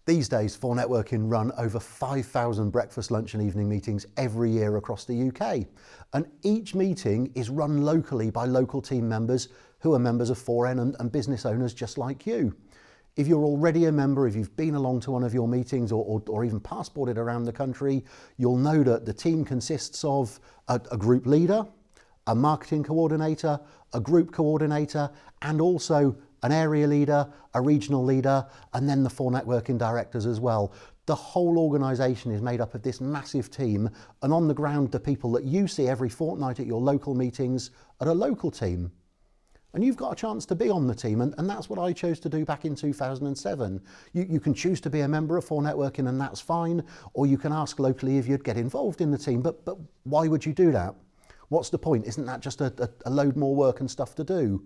These days, 4Networking run over 5,000 breakfast, lunch and evening meetings every year across the UK. And each meeting is run locally by local team members who are members of 4N and business owners just like you. If you're already a member, if you've been along to one of your meetings or even passported around the country, you'll know that the team consists of a group leader, a marketing coordinator, a group coordinator, and also an area leader, a regional leader, and then the 4Networking directors as well. The whole organisation is made up of this massive team, and on the ground, the people that you see every fortnight at your local meetings are a local team. And you've got a chance to be on the team, and that's what I chose to do back in 2007. You can choose to be a member of 4Networking, and that's fine, or you can ask locally if you'd get involved in the team, but why would you do that? What's the point? Isn't that just a load more work and stuff to do?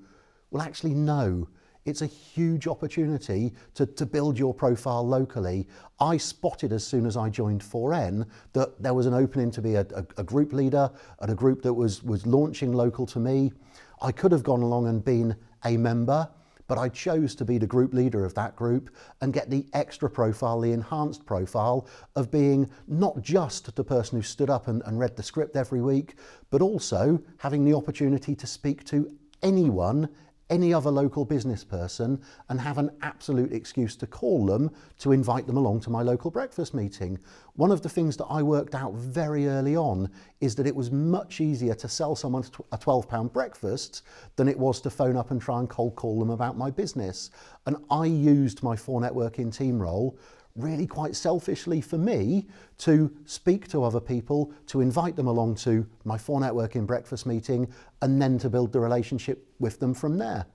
Well, actually, no. It's a huge opportunity to build your profile locally. I spotted as soon as I joined 4N that there was an opening to be a group leader at a group that was launching local to me. I could have gone along and been a member, but I chose to be the group leader of that group and get the extra profile, the enhanced profile of being not just the person who stood up and read the script every week, but also having the opportunity to speak to anyone, any other local business person, and have an absolute excuse to call them to invite them along to my local breakfast meeting. One of the things that I worked out very early on is that it was much easier to sell someone a £12 breakfast than it was to phone up and try and cold call them about my business. And I used my 4Networking team role really quite selfishly for me to speak to other people, to invite them along to my 4Networking breakfast meeting, and then to build the relationship with them from there.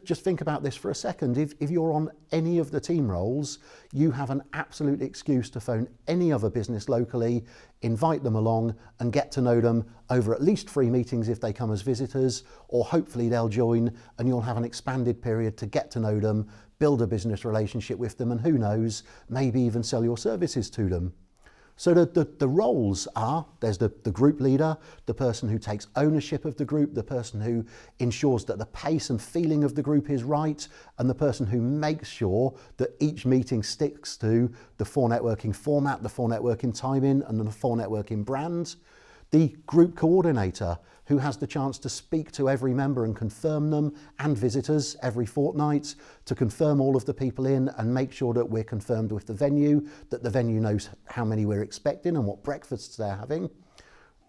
Just think about this for a second. If you're on any of the team roles, you have an absolute excuse to phone any other business locally, invite them along and get to know them over at least 3 meetings if they come as visitors, or hopefully they'll join and you'll have an expanded period to get to know them, build a business relationship with them, and who knows, maybe even sell your services to them. So the roles are, there's the group leader, the person who takes ownership of the group, the person who ensures that the pace and feeling of the group is right, and the person who makes sure that each meeting sticks to the 4Networking format, the 4Networking timing, and the 4Networking brand. The group coordinator, who has the chance to speak to every member and confirm them, and visitors every fortnight, to confirm all of the people in and make sure that we're confirmed with the venue, that the venue knows how many we're expecting and what breakfasts they're having.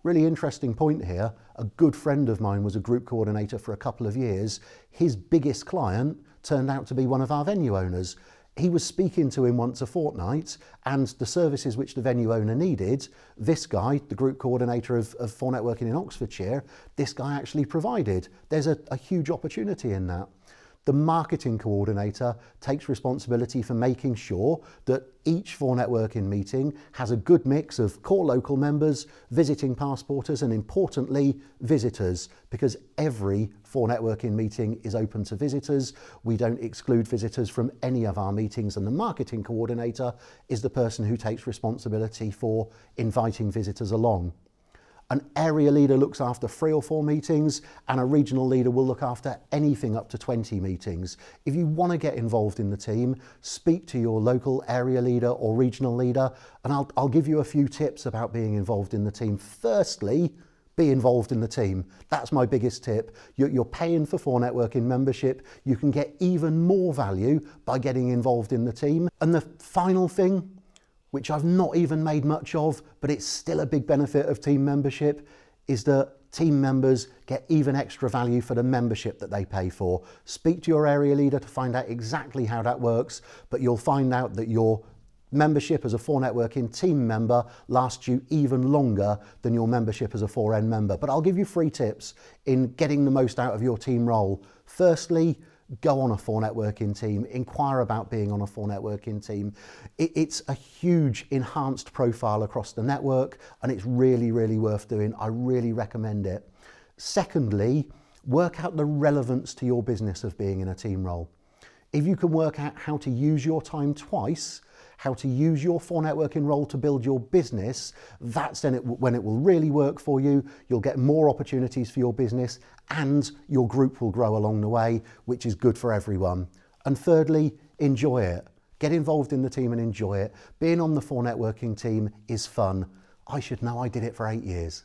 Really interesting point here. A good friend of mine was a group coordinator for a couple of years. His biggest client turned out to be one of our venue owners. He was speaking to him once a fortnight, and the services which the venue owner needed, this guy, the group coordinator of 4Networking in Oxfordshire, this guy actually provided. There's a huge opportunity in that. The marketing coordinator takes responsibility for making sure that each 4Networking meeting has a good mix of core local members, visiting passporters, and importantly, visitors, because every 4Networking meeting is open to visitors. We don't exclude visitors from any of our meetings, and the marketing coordinator is the person who takes responsibility for inviting visitors along. An area leader looks after 3 or 4 meetings, and a regional leader will look after anything up to 20 meetings. If you want to get involved in the team, speak to your local area leader or regional leader, and I'll give you a few tips about being involved in the team. Firstly, be involved in the team. That's my biggest tip. You're paying for 4Networking membership. You can get even more value by getting involved in the team. And the final thing, which I've not even made much of, but it's still a big benefit of team membership, is that team members get even extra value for the membership that they pay for. Speak to your area leader to find out exactly how that works, but you'll find out that your membership as a 4Networking team member lasts you even longer than your membership as a 4N member. But I'll give you 3 tips in getting the most out of your team role. Firstly, go on a 4Networking team, inquire about being on a 4Networking team. It's a huge enhanced profile across the network, and it's really, really worth doing. I really recommend it. Secondly, work out the relevance to your business of being in a team role. If you can work out how to use your time twice, how to use your 4Networking role to build your business, that's then when it will really work for you. You'll get more opportunities for your business, and your group will grow along the way, which is good for everyone. And thirdly, enjoy it. Get involved in the team and enjoy it. Being on the 4 networking team is fun. I should know, I did it for 8 years.